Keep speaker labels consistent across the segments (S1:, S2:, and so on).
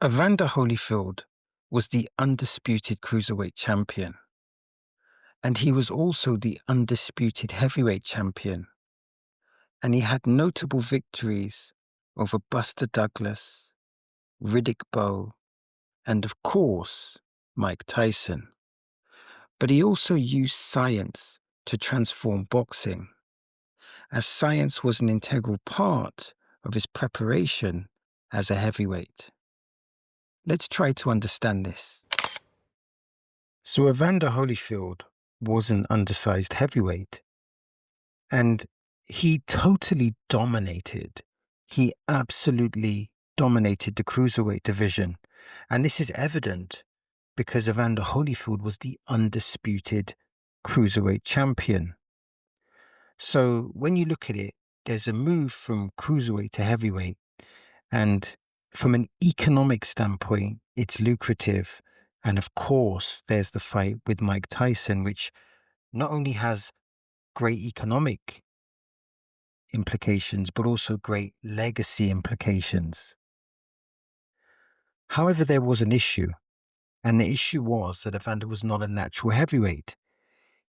S1: Evander Holyfield was the undisputed cruiserweight champion, and he was also the undisputed heavyweight champion, and he had notable victories over Buster Douglas, Riddick Bowe, and of course, Mike Tyson. But he also used science to transform boxing, as science was an integral part of his preparation as a heavyweight. Let's try to understand this. So Evander Holyfield was an undersized heavyweight, and he totally dominated. He absolutely dominated the cruiserweight division. And this is evident because Evander Holyfield was the undisputed cruiserweight champion. So when you look at it, there's a move from cruiserweight to heavyweight. And from an economic standpoint, it's lucrative. And of course, there's the fight with Mike Tyson, which not only has great economic implications, but also great legacy implications. However, there was an issue, and the issue was that Evander was not a natural heavyweight.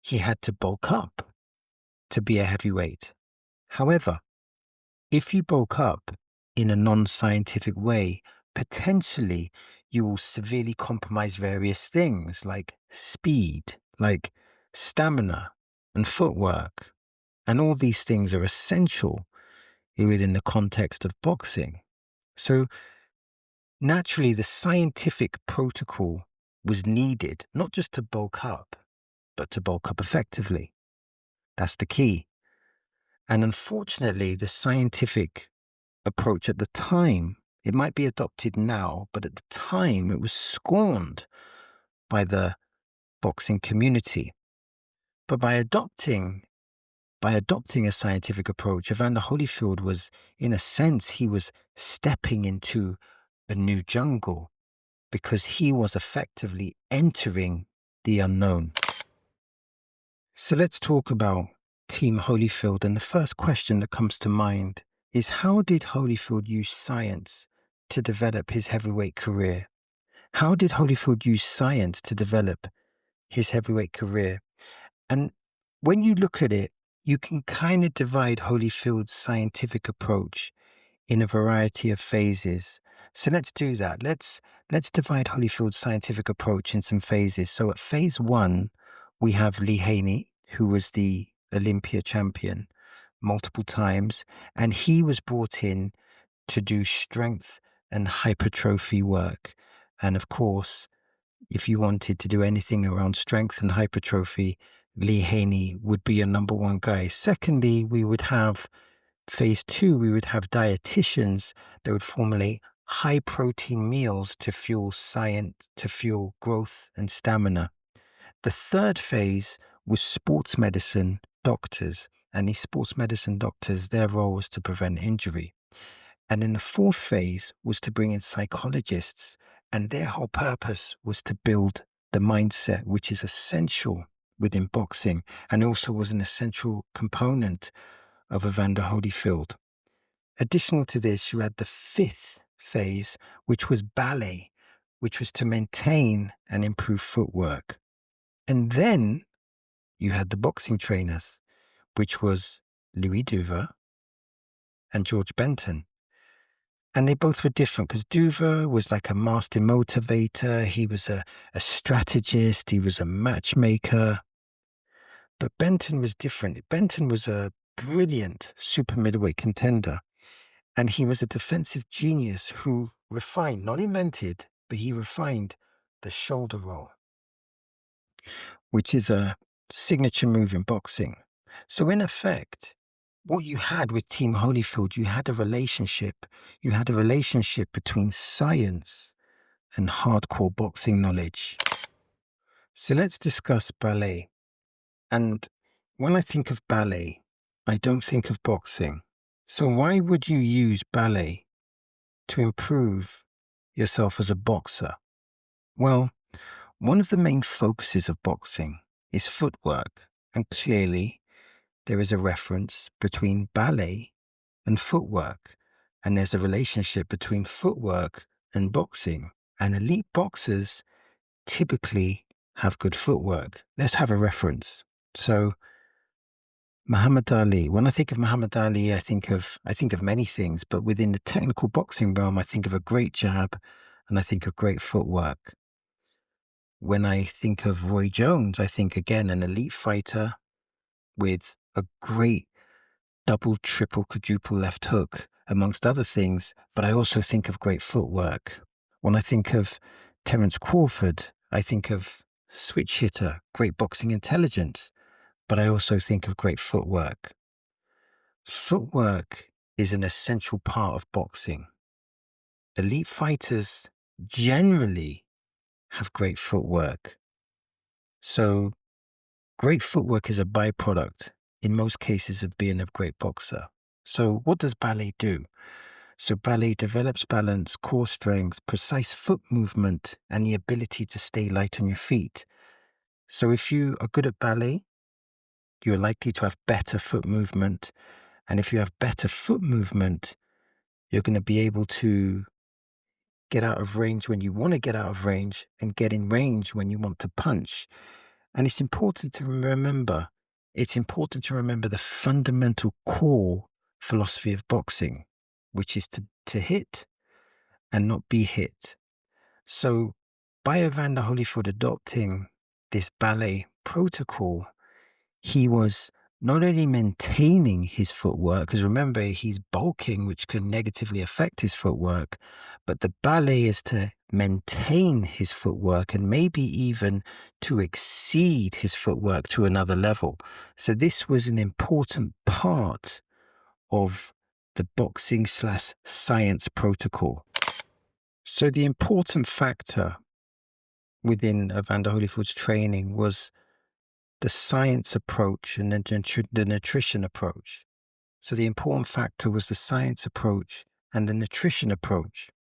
S1: He had to bulk up to be a heavyweight. However, if you bulk up in a non-scientific way, potentially you will severely compromise various things like speed, like stamina and footwork. And all these things are essential within the context of boxing. So naturally, the scientific protocol was needed, not just to bulk up, but to bulk up effectively. That's the key. And unfortunately, the scientific approach at the time, it might be adopted now, but at the time it was scorned by the boxing community. But by adopting a scientific approach, Evander Holyfield was, in a sense, he was stepping into a new jungle because he was effectively entering the unknown. So let's talk about Team Holyfield. And the first question that comes to mind is, how did Holyfield use science to develop his heavyweight career? How did Holyfield use science to develop his heavyweight career? And when you look at it, you can kind of divide Holyfield's scientific approach in a variety of phases. So let's do that. Let's divide Holyfield's scientific approach in some phases. So at phase 1, we have Lee Haney, who was the Olympia champion multiple times, and he was brought in to do strength and hypertrophy work. And of course, if you wanted to do anything around strength and hypertrophy, Lee Haney would be your number one guy. Secondly, we would have phase 2, we would have dietitians that would formulate high protein meals to fuel science, to fuel growth and stamina. The third phase was sports medicine doctors, and these sports medicine doctors, their role was to prevent injury. And then the fourth phase was to bring in psychologists, and their whole purpose was to build the mindset, which is essential within boxing and also was an essential component of Evander Holyfield. Additional to this, you had the fifth phase, which was ballet, which was to maintain and improve footwork. And then you had the boxing trainers, which was Louis Duver and George Benton. And they both were different because Duver was like a master motivator. He was a strategist. He was a matchmaker. But Benton was different. Benton was a brilliant super middleweight contender. And he was a defensive genius who refined, not invented, but he refined the shoulder roll, which is a signature move in boxing. So in effect, what you had with Team Holyfield, you had a relationship between science and hardcore boxing knowledge. So let's discuss ballet. And when I think of ballet, I don't think of boxing. So why would you use ballet to improve yourself as a boxer? Well, one of the main focuses of boxing is footwork, and clearly there is a reference between ballet and footwork, and there's a relationship between footwork and boxing. And elite boxers typically have good footwork. Let's have a reference. So Muhammad Ali. When I think of Muhammad Ali, I think of many things, but within the technical boxing realm, I think of a great jab and I think of great footwork. When I think of Roy Jones, I think again an elite fighter with a great double, triple, quadruple left hook, amongst other things, but I also think of great footwork. When I think of Terence Crawford, I think of switch hitter, great boxing intelligence, but I also think of great footwork. Footwork is an essential part of boxing. Elite fighters generally have great footwork. So great footwork is a byproduct in most cases of being a great boxer. So what does ballet do? So ballet develops balance, core strength, precise foot movement, and the ability to stay light on your feet. So if you are good at ballet, you're likely to have better foot movement. And if you have better foot movement, you're going to be able to get out of range when you want to get out of range and get in range when you want to punch. And it's important to remember the fundamental core philosophy of boxing, which is to hit and not be hit. So by Evander Holyfield adopting this ballet protocol, he was not only maintaining his footwork, because remember, he's bulking, which can negatively affect his footwork, but the ballet is to maintain his footwork and maybe even to exceed his footwork to another level. So this was an important part of the boxing/science protocol. So the important factor within Evander Holyfield's training was the science approach and the nutrition approach. So the important factor was the science approach and the nutrition approach.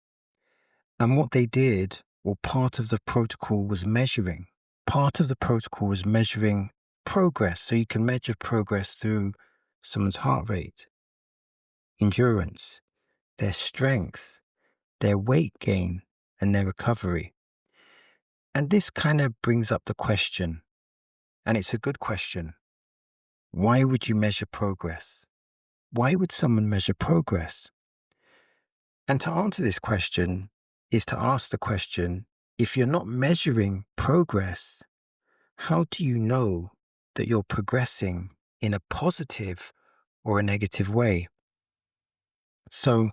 S1: And what they did, or part of the protocol, was measuring. Part of the protocol was measuring progress. So you can measure progress through someone's heart rate, endurance, their strength, their weight gain, and their recovery. And this kind of brings up the question, and it's a good question. Why would you measure progress? Why would someone measure progress? And to answer this question is to ask the question, if you're not measuring progress, how do you know that you're progressing in a positive or a negative way? So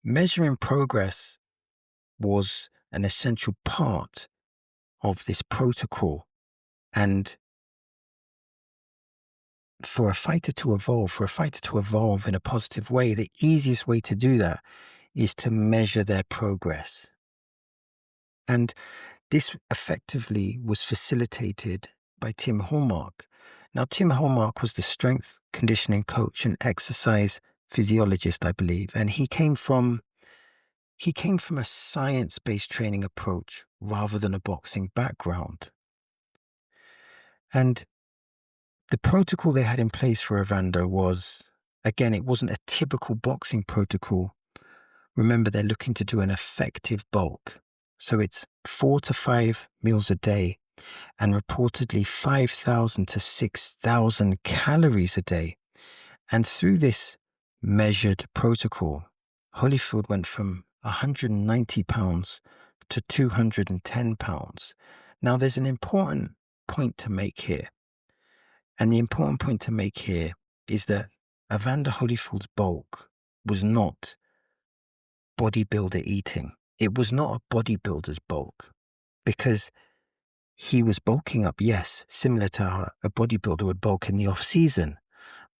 S1: measuring progress was an essential part of this protocol. And for a fighter to evolve in a positive way, the easiest way to do that is to measure their progress. And this effectively was facilitated by Tim Hallmark. Now, Tim Hallmark was the strength conditioning coach and exercise physiologist, I believe, and he came from a science-based training approach rather than a boxing background. And the protocol they had in place for Evander was, again, it wasn't a typical boxing protocol. Remember, they're looking to do an effective bulk. So it's 4 to 5 meals a day and reportedly 5,000 to 6,000 calories a day. And through this measured protocol, Holyfield went from 190 pounds to 210 pounds. Now, there's an important point to make here. And the important point to make here is that Evander Holyfield's bulk was not bodybuilder eating. It was not a bodybuilder's bulk, because he was bulking up, yes, similar to how a bodybuilder would bulk in the off season,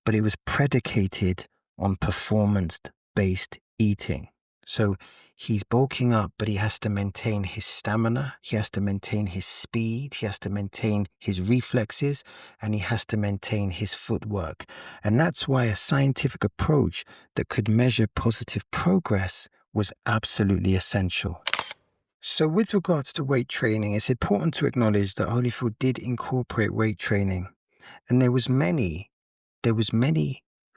S1: but it was predicated on performance-based eating. So he's bulking up, but he has to maintain his stamina, he has to maintain his speed, he has to maintain his reflexes, and he has to maintain his footwork. And that's why a scientific approach that could measure positive progress was absolutely essential. So with regards to weight training, it's important to acknowledge that Holyfield did incorporate weight training, and there was many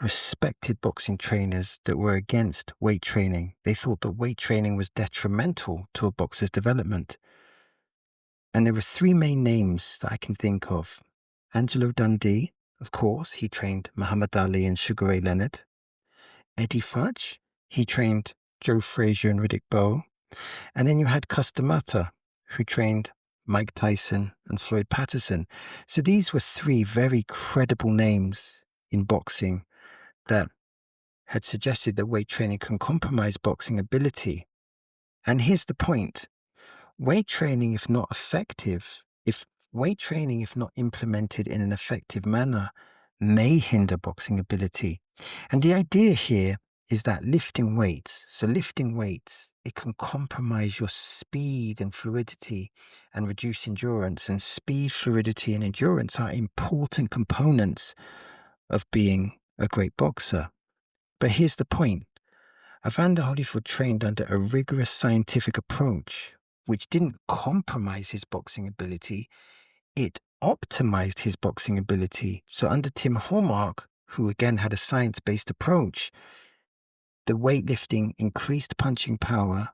S1: respected boxing trainers that were against weight training. They thought that weight training was detrimental to a boxer's development. And there were three main names that I can think of. Angelo Dundee, of course, he trained Muhammad Ali and Sugar Ray Leonard. Eddie Fudge, he trained Joe Frazier and Riddick Bowe. And then you had Custer Mata, who trained Mike Tyson and Floyd Patterson. So these were three very credible names in boxing that had suggested that weight training can compromise boxing ability. And here's the point. Weight training, if not effective, if not implemented in an effective manner, may hinder boxing ability. And the idea here is that lifting weights, it can compromise your speed and fluidity and reduce endurance. And speed, fluidity, and endurance are important components of being a great boxer. But here's the point. Evander Holyfield trained under a rigorous scientific approach, which didn't compromise his boxing ability, it optimized his boxing ability. So under Tim Hallmark, who again had a science-based approach, the weightlifting increased punching power,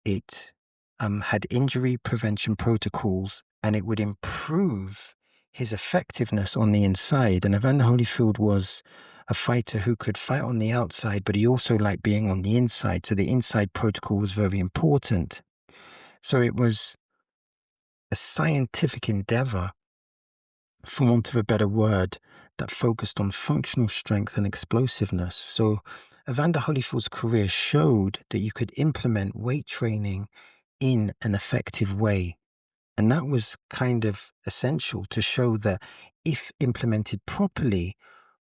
S1: it had injury prevention protocols, and it would improve his effectiveness on the inside. And Evander Holyfield was a fighter who could fight on the outside, but he also liked being on the inside. So the inside protocol was very important. So it was a scientific endeavor, for want of a better word, that focused on functional strength and explosiveness. So Evander Holyfield's career showed that you could implement weight training in an effective way. And that was kind of essential to show that if implemented properly,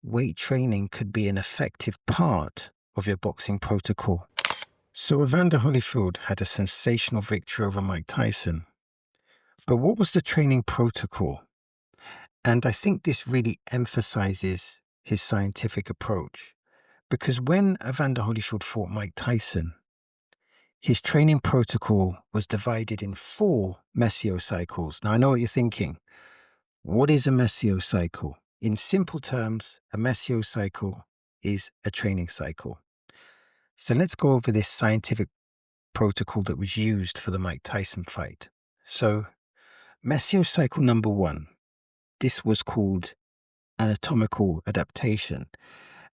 S1: weight training could be an effective part of your boxing protocol. So Evander Holyfield had a sensational victory over Mike Tyson. But what was the training protocol? And I think this really emphasizes his scientific approach. Because when Evander Holyfield fought Mike Tyson, his training protocol was divided in 4 mesiocycles. Now, I know what you're thinking. What is a mesiocycle? In simple terms, a mesiocycle is a training cycle. So let's go over this scientific protocol that was used for the Mike Tyson fight. So, mesiocycle number 1, this was called anatomical adaptation.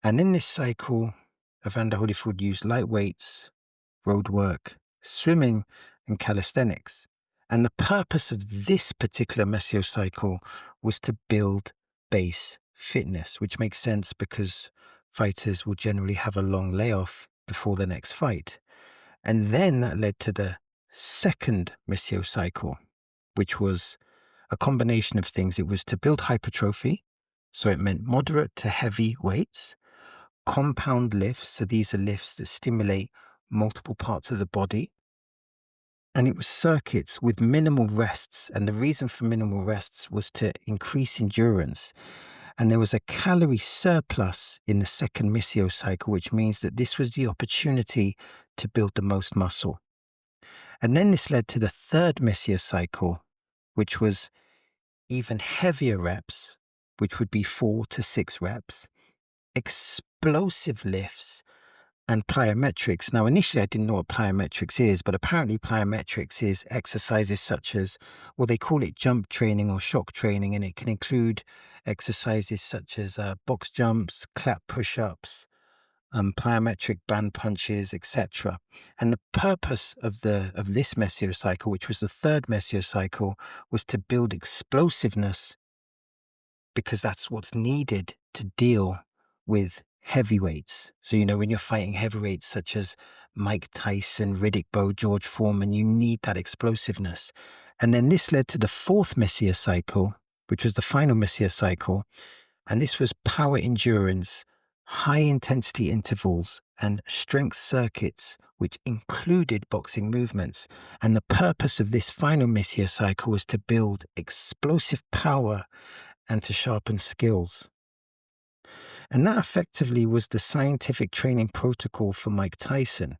S1: And in this cycle, Evander Holyfield used light weights, road work, swimming, and calisthenics. And the purpose of this particular mesiocycle was to build base fitness, which makes sense because fighters will generally have a long layoff before the next fight. And then that led to the second mesiocycle, which was a combination of things. It was to build hypertrophy, so it meant moderate to heavy weights, compound lifts, so these are lifts that stimulate multiple parts of the body, and it was circuits with minimal rests. And the reason for minimal rests was to increase endurance. And there was a calorie surplus in the second mesiocycle, which means that this was the opportunity to build the most muscle. And then this led to the third mesiocycle, which was even heavier reps, which would be 4 to 6 reps, explosive lifts, and plyometrics. Now, initially, I didn't know what plyometrics is, but apparently plyometrics is exercises such as, well, they call it jump training or shock training, and it can include exercises such as box jumps, clap push-ups, plyometric band punches, etc. And the purpose of this mesiocycle, which was the third mesiocycle, was to build explosiveness, because that's what's needed to deal with heavyweights. So, when you're fighting heavyweights such as Mike Tyson, Riddick Bowe, George Foreman, you need that explosiveness. And then this led to the fourth mesiocycle, which was the final mesiocycle. And this was power endurance, high intensity intervals, and strength circuits, which included boxing movements. And the purpose of this final mesiocycle was to build explosive power and to sharpen skills. And that effectively was the scientific training protocol for Mike Tyson.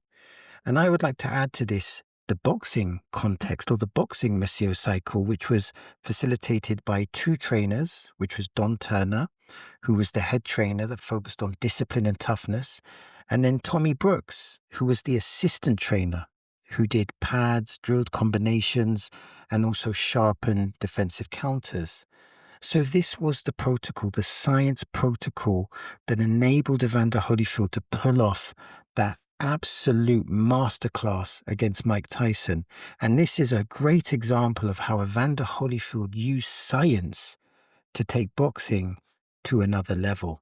S1: And I would like to add to this the boxing context, or the boxing Messier cycle, which was facilitated by two trainers, which was Don Turner, who was the head trainer that focused on discipline and toughness, and then Tommy Brooks, who was the assistant trainer, who did pads, drilled combinations, and also sharpened defensive counters. So this was the protocol, the science protocol that enabled Evander Holyfield to pull off that absolute masterclass against Mike Tyson. And this is a great example of how Evander Holyfield used science to take boxing to another level.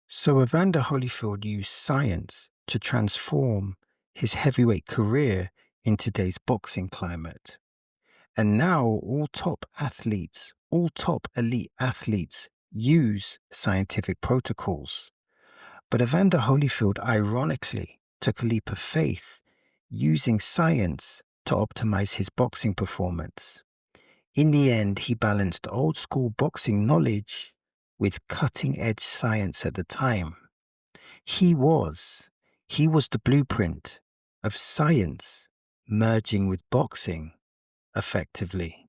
S1: So Evander Holyfield used science to transform his heavyweight career in today's boxing climate. And now all top athletes, all top elite athletes use scientific protocols. But Evander Holyfield, ironically, took a leap of faith using science to optimize his boxing performance. In the end, he balanced old school boxing knowledge with cutting edge science at the time. He was the blueprint of science merging with boxing effectively.